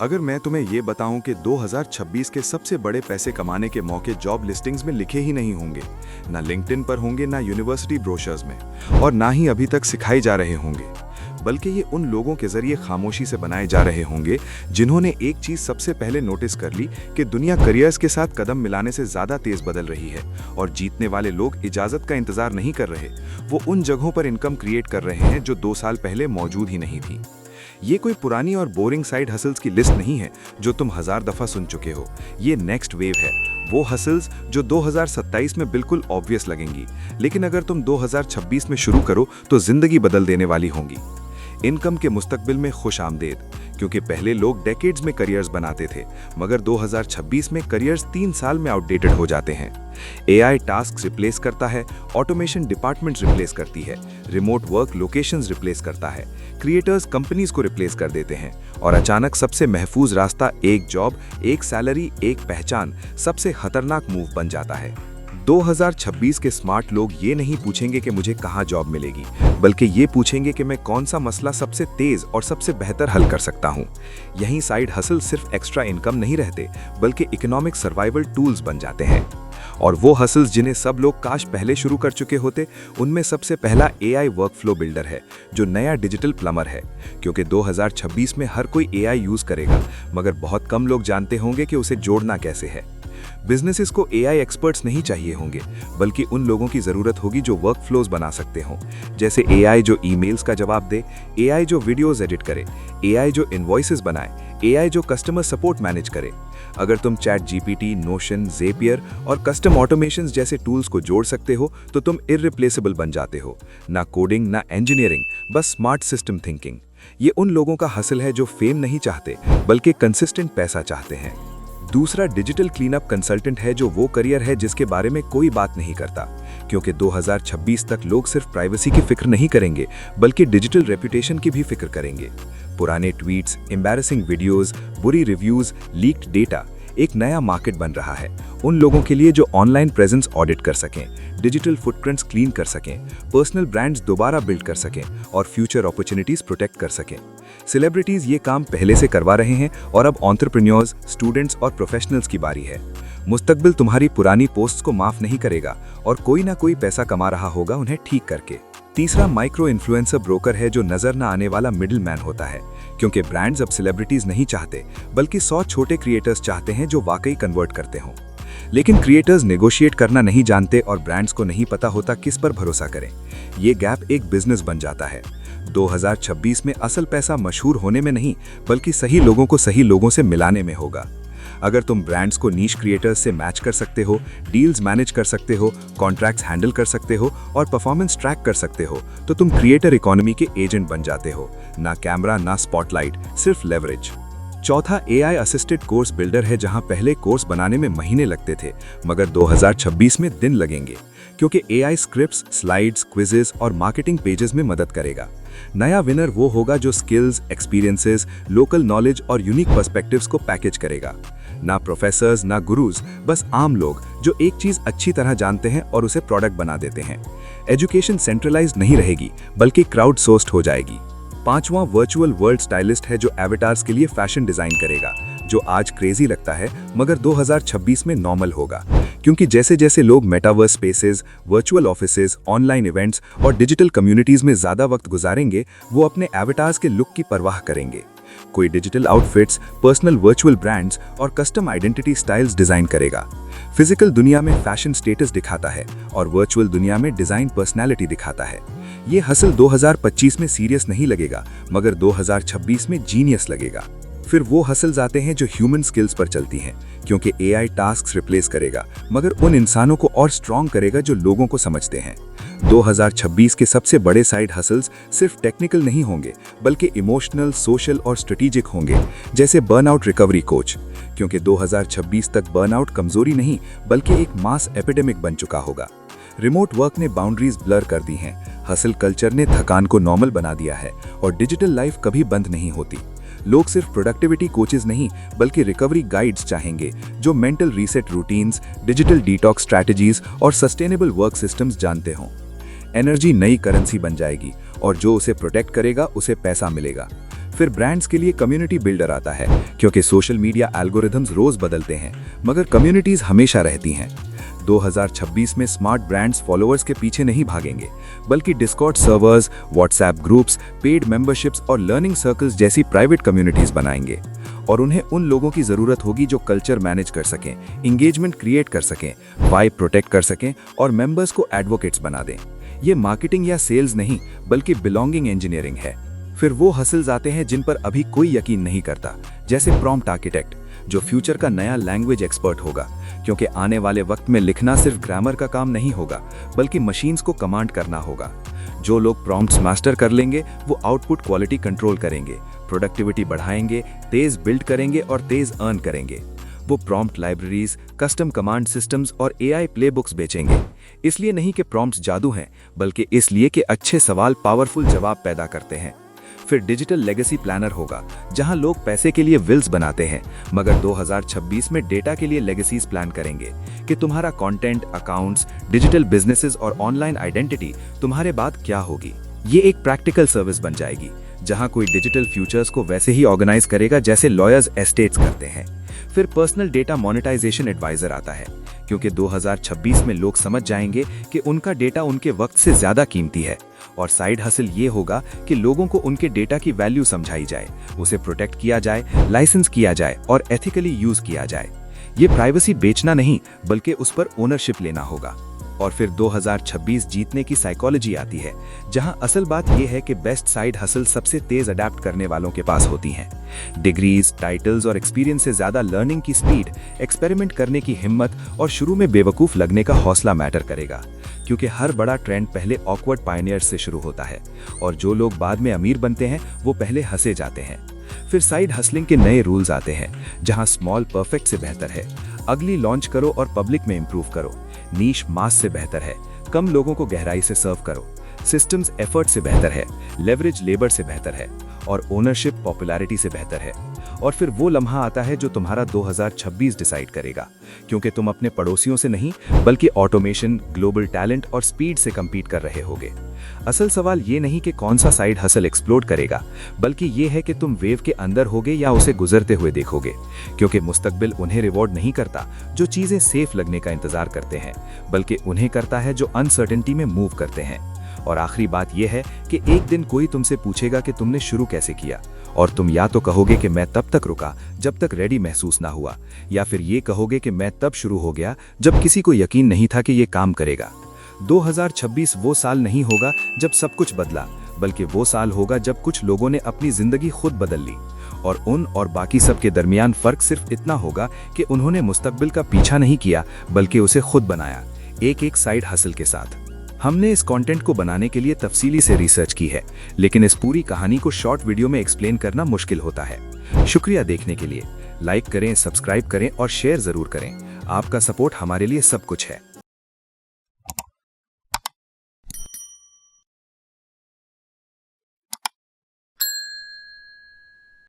अगर मैं तुम्हें ये बताऊं कि 2026 के सबसे बड़े पैसे कमाने के मौके जॉब लिस्टिंग्स में लिखे ही नहीं होंगे, ना लिंक्डइन पर होंगे, ना यूनिवर्सिटी ब्रोशर्स में, और ना ही अभी तक सिखाए जा रहे होंगे, बल्कि ये उन लोगों के जरिए खामोशी से बनाए जा रहे होंगे जिन्होंने एक चीज सबसे पहले नोटिस कर ली कि दुनिया करियर्स के साथ कदम मिलाने से ज्यादा तेज बदल रही है और जीतने वाले लोग इजाजत का इंतजार नहीं कर रहे, वो उन जगहों पर इनकम क्रिएट कर रहे हैं जो 2 साल पहले मौजूद ही नहीं थी। ये कोई पुरानी और बोरिंग साइड हसल्स की लिस्ट नहीं है जो तुम 1000 दफा सुन चुके हो। ये नेक्स्ट वेव है, वो हसल्स जो 2027 में बिल्कुल ऑब्वियस लगेंगी, लेकिन अगर तुम 2026 में शुरू करो तो जिंदगी बदल देने वाली होंगी। इनकम के मुस्तकबिल में खुश आमदेद, क्योंकि पहले लोग डेकेड्स में करियर्स बनाते थे, मगर 2026 में करियर्स 3 साल में आउटडेटेड हो जाते हैं। एआई टास्क रिप्लेस करता है, ऑटोमेशन डिपार्टमेंट्स रिप्लेस करती है, रिमोट वर्क लोकेशंस रिप्लेस करता है, क्रिएटर्स कंपनीज को रिप्लेस कर देते हैं, और अचानक सबसे महफूज रास्ता एक जॉब, एक सैलरी, एक पहचान सबसे खतरनाक मूव बन जाता है। 2026 के स्मार्ट लोग ये नहीं पूछेंगे कि मुझे कहाँ जॉब मिलेगी, बल्कि ये पूछेंगे कि मैं कौन सा मसला सबसे तेज और सबसे बेहतर हल कर सकता हूँ। यहीं साइड हसल सिर्फ एक्स्ट्रा इनकम नहीं रहते, बल्कि इकोनॉमिक सर्वाइवल टूल्स बन जाते हैं। और वो हसल्स जिन्हें सब लोग काश पहले शुरू कर चुके होते, उनमें सबसे पहला एआई वर्कफ्लो बिल्डर है, जो नया डिजिटल प्लम्बर है। क्योंकि 2026 में हर कोई एआई यूज करेगा, मगर बहुत कम लोग जानते होंगे कि उसे जोड़ना कैसे है। बिजनेसेस को एआई एक्सपर्ट्स नहीं चाहिए होंगे, बल्कि उन लोगों की जरूरत होगी जो वर्क फ्लोज बना सकते हों, जैसे एआई जो ईमेल्स का जवाब दे, एआई जो वीडियोस एडिट करे, एआई जो इनवॉइसेस बनाए, एआई जो कस्टमर सपोर्ट मैनेज करे। अगर तुम चैट जीपीटी, नोशन, ज़ेपियर और कस्टम ऑटोमेशंस जैसे टूल्स को जोड़ सकते हो तो तुम इररिप्लेसेबल बन जाते हो। ना कोडिंग, ना इंजीनियरिंग, बस स्मार्ट सिस्टम थिंकिंग। ये उन लोगों का हसल है जो फेम नहीं चाहते, बल्कि कंसिस्टेंट पैसा चाहते हैं। दूसरा डिजिटल क्लीनअप कंसल्टेंट है, जो वो करियर है जिसके बारे में कोई बात नहीं करता, क्योंकि 2026 तक लोग सिर्फ प्राइवेसी की फिक्र नहीं करेंगे, बल्कि डिजिटल रेपुटेशन की भी फिक्र करेंगे। पुराने ट्वीट्स, एम्बैरेसिंग वीडियोस, बुरी रिव्यूज, लीक्ड डेटा एक नया मार्केट बन रहा है उन लोगों के लिए जो ऑनलाइन प्रेजेंस ऑडिट कर सकें, डिजिटल फुटप्रिंट्स क्लीन कर सकें, पर्सनल ब्रांड्स दोबारा बिल्ड कर सकें और फ्यूचर अपॉर्चुनिटीज प्रोटेक्ट कर सकें। सेलिब्रिटीज ये काम पहले से करवा रहे हैं और अब एंटरप्रेन्योर्स, स्टूडेंट्स और प्रोफेशनल्स की बारी है। मुस्तकबिल तुम्हारी पुरानी पोस्ट्स को माफ नहीं करेगा और कोई ना कोई पैसा कमा रहा होगा उन्हें ठीक करके। तीसरा माइक्रो इन्फ्लुएंसर ब्रोकर है, जो नजर न आने वाला मिडिल मैन होता है, क्योंकि ब्रांड्स अब सेलिब्रिटीज नहीं चाहते, बल्कि 100 छोटे क्रिएटर्स चाहते हैं जो वाकई कन्वर्ट करते हों। लेकिन क्रिएटर्स नेगोशिएट करना नहीं जानते और ब्रांड्स को नहीं पता होता किस पर भरोसा करें। ये गैप एक बिजनेस बन जाता है। 2026 में असल पैसा मशहूर होने में नहीं, बल्कि सही लोगों को सही लोगों से मिलाने में होगा। अगर तुम ब्रांड्स को नीश क्रिएटर्स से मैच कर सकते हो, डील्स मैनेज कर सकते हो, कॉन्ट्रैक्ट्स हैंडल कर सकते हो और परफॉर्मेंस ट्रैक कर सकते हो, तो तुम क्रिएटर इकोनॉमी के एजेंट बन जाते हो। ना कैमरा, ना स्पॉटलाइट, सिर्फ लेवरेज। चौथा एआई असिस्टेड कोर्स बिल्डर है, जहां पहले कोर्स बनाने में महीने लगते थे, मगर 2026 में दिन लगेंगे, क्योंकि एआई स्क्रिप्ट्स, स्लाइड्स, क्विजेस और मार्केटिंग पेजेस में मदद करेगा। नया विनर वो होगा जो स्किल्स, एक्सपीरियंसेस, लोकल नॉलेज और यूनिक पर्सपेक्टिव्स को पैकेज करेगा। ना प्रोफेसर्स, ना गुरुज, बस आम लोग जो एक चीज अच्छी तरह जानते हैं और उसे प्रोडक्ट बना देते हैं। एजुकेशन सेंट्रलाइज्ड नहीं रहेगी, बल्कि क्राउड सोर्स्ड हो जाएगी। पांचवां वर्चुअल वर्ल्ड स्टाइलिस्ट है, जो एवेटार्स के लिए फैशन डिजाइन करेगा, जो आज क्रेजी लगता है मगर 2026 में नॉर्मल होगा, क्योंकि जैसे जैसे लोग metaverse spaces, virtual offices, online events और डिजिटल कम्युनिटीज में ज्यादा वक्त गुजारेंगे, वो अपने एवेटार्स के लुक की परवाह करेंगे। कोई digital outfits, personal virtual brands और कस्टम आइडेंटिटी स्टाइल्स डिजाइन करेगा। फिजिकल दुनिया में फैशन स्टेटस दिखाता है और वर्चुअल दुनिया में डिजाइन पर्सनैलिटी दिखाता है। ये हसल 2025 में सीरियस नहीं लगेगा, मगर 2026 में जीनियस लगेगा। फिर वो हसल्स आते हैं जो ह्यूमन स्किल्स पर चलती हैं, क्योंकि एआई टास्क्स रिप्लेस करेगा, मगर उन इंसानों को और स्ट्रॉन्ग करेगा जो लोगों को समझते हैं। 2026 के सबसे बड़े साइड हसल्स सिर्फ टेक्निकल नहीं होंगे, बल्कि इमोशनल, सोशल और स्ट्रेटेजिक होंगे, जैसे बर्नआउट रिकवरी कोच, क्योंकि 2026 तक बर्नआउट कमजोरी नहीं, बल्कि एक मास एपिडेमिक बन चुका होगा। रिमोट वर्क ने बाउंड्रीज ब्लर कर दी हैं, हसल कल्चर ने थकान को नॉर्मल बना दिया है और डिजिटल लाइफ कभी बंद नहीं होती। लोग सिर्फ प्रोडक्टिविटी कोचेस नहीं, बल्कि रिकवरी गाइड्स चाहेंगे, जो mental reset routines, digital detox strategies और सस्टेनेबल वर्क सिस्टम्स जानते हों। एनर्जी नई करेंसी बन जाएगी और जो उसे प्रोटेक्ट करेगा उसे पैसा मिलेगा। फिर ब्रांड्स के लिए कम्युनिटी बिल्डर आता है, क्योंकि सोशल मीडिया एल्गोरिथम्स रोज बदलते हैं मगर कम्युनिटीज हमेशा रहती हैं। 2026 में स्मार्ट ब्रांड्स फॉलोअर्स के पीछे नहीं भागेंगे, बल्कि Discord servers, WhatsApp groups, paid memberships और लर्निंग सर्कल्स जैसी प्राइवेट कम्युनिटीज बनाएंगे। और उन्हें उन लोगों की जरूरत होगी जो कल्चर मैनेज कर सकें, इंगेजमेंट क्रिएट कर सकें, वाइब प्रोटेक्ट कर सकें और मेंबर्स को एडवोकेट्स बना दें। ये मार्केटिंग या सेल्स नहीं, बल्कि बिलोंगिंग इंजीनियरिंग है। फिर वो हसल्स आते हैं जिन पर अभी कोई यकीन नहीं करता, जैसे प्रॉम्प्ट आर्किटेक्ट, जो फ्यूचर का नया लैंग्वेज एक्सपर्ट होगा, क्योंकि आने वाले वक्त में लिखना सिर्फ ग्रामर का काम नहीं होगा, बल्कि मशीन्स को कमांड करना होगा। जो लोग प्रॉम्प्ट्स मास्टर कर लेंगे वो आउटपुट क्वालिटी कंट्रोल करेंगे, प्रोडक्टिविटी बढ़ाएंगे, तेज बिल्ड करेंगे और तेज अर्न करेंगे। वो prompt libraries, custom command systems और एआई प्लेबुक्स बेचेंगे। इसलिए नहीं कि प्रॉम्प्ट्स जादू हैं, बल्कि इसलिए कि अच्छे सवाल पावरफुल जवाब पैदा करते हैं। फिर डिजिटल लेगेसी प्लानर होगा, जहां लोग पैसे के लिए विल्स बनाते हैं मगर 2026 में डेटा के लिए लेगेसीज प्लान करेंगे कि तुम्हारा कंटेंट, अकाउंट्स, डिजिटल बिजनेसेस और ऑनलाइन आइडेंटिटी तुम्हारे बाद क्या होगी। ये एक प्रैक्टिकल सर्विस बन जाएगी, जहां कोई डिजिटल फ्यूचर्स को वैसे ही ऑर्गेनाइज करेगा जैसे लॉयर्स एस्टेट्स करते हैं। फिर पर्सनल डेटा मोनेटाइजेशन एडवाइजर आता है, क्योंकि 2026 में लोग समझ जाएंगे कि उनका डेटा उनके वक्त से ज्यादा कीमती है। और साइड हसल ये होगा कि लोगों को उनके डेटा की वैल्यू समझाई जाए, उसे प्रोटेक्ट किया जाए, लाइसेंस किया जाए और एथिकली यूज किया जाए। ये प्राइवेसी बेचना नहीं, बल्कि उस पर ओनरशिप लेना होगा। और फिर 2026 जीतने की साइकोलॉजी आती है, जहां असल बात यह है कि बेस्ट साइड हसल सबसे तेज अडेप्ट करने वालों के पास होती हैं। डिग्रीज, टाइटल्स और एक्सपीरियंस से ज्यादा लर्निंग की स्पीड, एक्सपेरिमेंट करने की हिम्मत और शुरू में बेवकूफ लगने का हौसला मैटर करेगा, क्योंकि हर बड़ा ट्रेंड पहले ऑकवर्ड पायनियर्स से शुरू होता है और जो लोग बाद में अमीर बनते हैं वो पहले हंसे जाते हैं। फिर साइड हसलिंग के नए रूल्स आते हैं, जहां स्मॉल परफेक्ट से बेहतर है, अगली लॉन्च करो और पब्लिक में इंप्रूव करो, नीश मास से बेहतर है, कम लोगों को गहराई से सर्व करो, सिस्टम्स एफर्ट से बेहतर है, लेवरेज लेबर से बेहतर है और ओनरशिप पॉपुलैरिटी से बेहतर है। और फिर वो लम्हा आता है जो तुम्हारा 2026 डिसाइड करेगा, क्योंकि तुम अपने पड़ोसियों से नहीं बल्कि ऑटोमेशन, ग्लोबल टैलेंट और स्पीड से compete कर रहे होगे। असल सवाल ये नहीं कि कौन सा साइड हसल एक्सप्लोड करेगा, बल्कि ये है कि तुम वेव के अंदर होगे या उसे गुजरते हुए देखोगे, क्योंकि मुस्तकबिल उन्हें रिवॉर्ड नहीं करता जो चीजें सेफ लगने का इंतजार करते हैं, बल्कि उन्हें करता है जो अनसर्टेनिटी में मूव करते हैं। और आखिरी बात यह है कि एक दिन कोई तुमसे पूछेगा कि तुमने शुरू कैसे किया, और तुम या तो कहोगे कि मैं तब तक रुका जब तक रेडी महसूस ना हुआ, या फिर ये कहोगे कि मैं तब शुरू हो गया जब किसी को यकीन नहीं था कि ये काम करेगा। 2026 वो साल नहीं होगा जब सब कुछ बदला, बल्कि वो साल होगा जब कुछ लोगों ने अपनी जिंदगी खुद बदल ली, और उन और बाकी सब के दरमियान फर्क सिर्फ इतना होगा कि उन्होंने मुस्तकबिल का पीछा नहीं किया बल्कि उसे खुद बनाया, एक एक साइड हसल के साथ। हमने इस कंटेंट को बनाने के लिए तफसीली से रिसर्च की है, लेकिन इस पूरी कहानी को शॉर्ट वीडियो में एक्सप्लेन करना मुश्किल होता है। शुक्रिया देखने के लिए। लाइक करें, सब्सक्राइब करें और शेयर जरूर करें। आपका सपोर्ट हमारे लिए सब कुछ है।